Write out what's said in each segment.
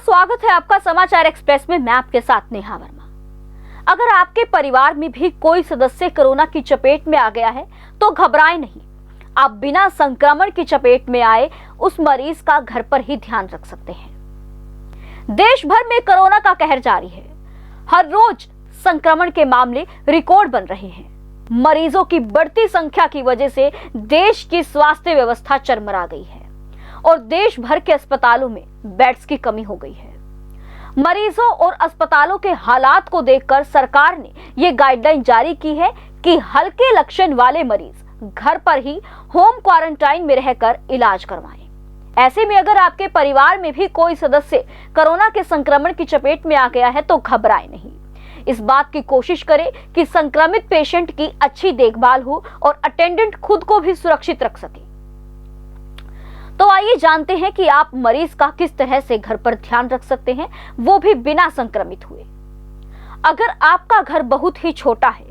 स्वागत है आपका समाचार एक्सप्रेस में। मैं आपके साथ नेहा वर्मा। अगर आपके परिवार में भी कोई सदस्य कोरोना की चपेट में आ गया है तो घबराएं नहीं। आप बिना संक्रमण की चपेट में आए उस मरीज का घर पर ही ध्यान रख सकते हैं। देश भर में कोरोना का कहर जारी है। हर रोज संक्रमण के मामले रिकॉर्ड बन रहे हैं। मरीजों की बढ़ती संख्या की वजह से देश की स्वास्थ्य व्यवस्था चरमरा गई है और देश भर के अस्पतालों में बेड्स की कमी हो गई है। मरीजों और अस्पतालों के हालात को देखकर सरकार ने ये गाइडलाइन जारी की है कि हल्के लक्षण वाले मरीज घर पर ही होम क्वारंटाइन में रहकर इलाज करवाएं। ऐसे में अगर आपके परिवार में भी कोई सदस्य कोरोना के संक्रमण की चपेट में आ गया है तो घबराएं नहीं। इस बात की कोशिश करें कि संक्रमित पेशेंट की अच्छी देखभाल हो और अटेंडेंट खुद को भी सुरक्षित रख सके। तो आइए जानते हैं कि आप मरीज का किस तरह से घर पर ध्यान रख सकते हैं, वो भी बिना संक्रमित हुए। अगर आपका घर बहुत ही छोटा है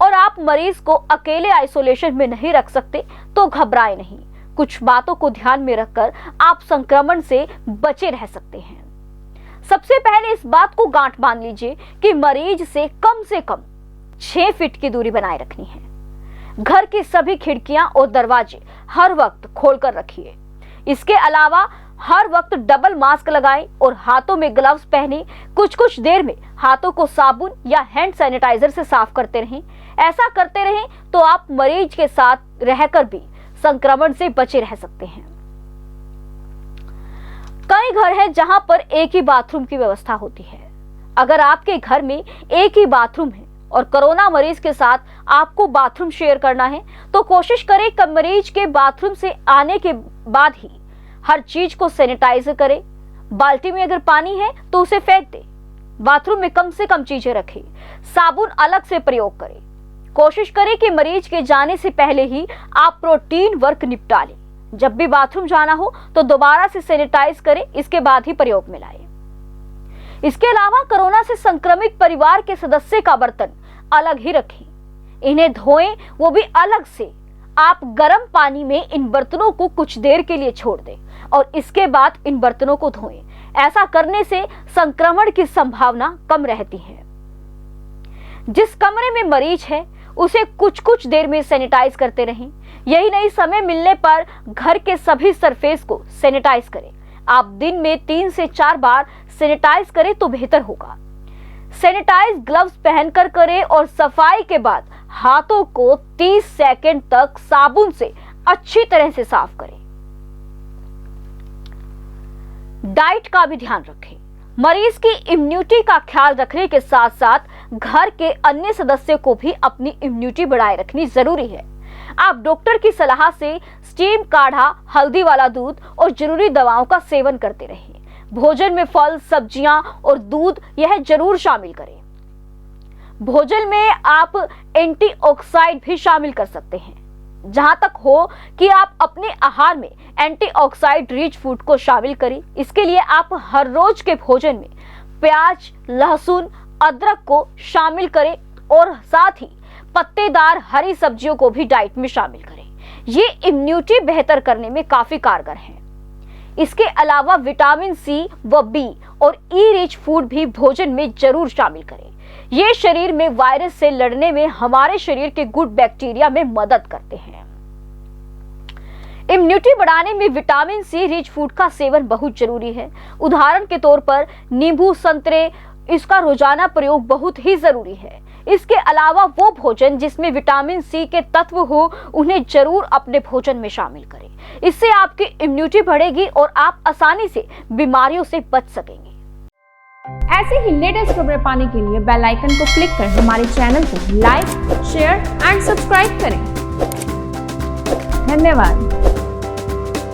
और आप मरीज को अकेले आइसोलेशन में नहीं रख सकते तो घबराएं नहीं। कुछ बातों को ध्यान में रखकर आप संक्रमण से बचे रह सकते हैं। सबसे पहले इस बात को गांठ बांध लीजिए कि मरीज से कम 6 फीट की दूरी बनाए रखनी है। घर की सभी खिड़कियां और दरवाजे हर वक्त खोलकर रखिए। इसके अलावा हर वक्त डबल मास्क लगाएं और हाथों में ग्लव्स पहने कुछ देर में हाथों को साबुन या हैंड सैनिटाइजर से साफ करते रहें। ऐसा करते रहें तो आप मरीज के साथ रहकर भी संक्रमण से बचे रह सकते हैं। कई घर हैं जहां पर एक ही बाथरूम की व्यवस्था होती है। अगर आपके घर में एक ही बाथरूम है और कोरोना मरीज के साथ आपको बाथरूम शेयर करना है तो कोशिश करें कि मरीज के बाथरूम से आने के बाद ही हर चीज को सैनिटाइज करें। बाल्टी में अगर पानी है तो उसे फेंक दें। बाथरूम में कम से कम चीजें रखें। साबुन अलग से प्रयोग करें। कोशिश करें कि मरीज के जाने से पहले ही आप प्रोटीन वर्क निपटा लें। जब भी बाथरूम जाना हो तो दोबारा से सैनिटाइज करें, इसके बाद ही प्रयोग में लाएं। इसके अलावा कोरोना से संक्रमित परिवार के सदस्य का बर्तन अलग ही रखें। इन्हें धोएं, वो भी अलग से। आप गर्म पानी में इन बर्तनों को कुछ देर के लिए छोड़ दें और इसके बाद इन बर्तनों को धोएं। ऐसा करने से संक्रमण की संभावना कम रहती है। जिस कमरे में मरीज है उसे कुछ देर में सैनिटाइज करते रहें। यही नहीं, समय मिलने पर घर के सभी सरफेस को सैनिटाइज करें। आप दिन में 3 से 4 बार सैनिटाइज करें तो बेहतर होगा। सैनिटाइज ग्लव्स पहनकर करें और सफाई के बाद हाथों को 30 सेकंड तक साबुन से अच्छी तरह से साफ करें। डाइट का भी ध्यान रखें। मरीज की इम्यूनिटी का ख्याल रखने के साथ साथ घर के अन्य सदस्यों को भी अपनी इम्यूनिटी बढ़ाए रखनी जरूरी है। आप डॉक्टर की सलाह से स्टीम काढ़ा, हल्दी वाला दूध और जरूरी दवाओं का सेवन करते रहें। भोजन में फल, सब्जियां और दूध यह जरूर शामिल करें। भोजन में आप एंटीऑक्सीडेंट भी शामिल कर सकते हैं। जहां तक हो कि आप अपने आहार में एंटीऑक्सीडेंट रिच फूड को शामिल करें। इसके लिए आप हर रोज के भोजन में प्याज, लहसुन, अदरक को शामिल करें और साथ ही पत्तेदार हरी सब्जियों को भी डाइट में शामिल करें। ये इम्यूनिटी बेहतर करने में काफी कारगर है। इसके अलावा विटामिन सी व बी और ई रिच फूड भी भोजन में जरूर शामिल करें। ये शरीर में वायरस से लड़ने में हमारे शरीर के गुड बैक्टीरिया में मदद करते हैं। इम्यूनिटी बढ़ाने में विटामिन सी रिच फूड का सेवन बहुत जरूरी है। उदाहरण के तौर पर नींबू, संतरे, इसका रोजाना प्रयोग बहुत ही जरूरी है। इसके अलावा वो भोजन जिसमें विटामिन सी के तत्व हो उन्हें जरूर अपने भोजन में शामिल करें। इससे आपकी इम्यूनिटी बढ़ेगी और आप आसानी से बीमारियों से बच सकेंगे। ऐसे ही लेटेस्ट खबरें पाने के लिए बेल आइकन को क्लिक कर हमारे चैनल को लाइक, शेयर एंड सब्सक्राइब करें। धन्यवाद।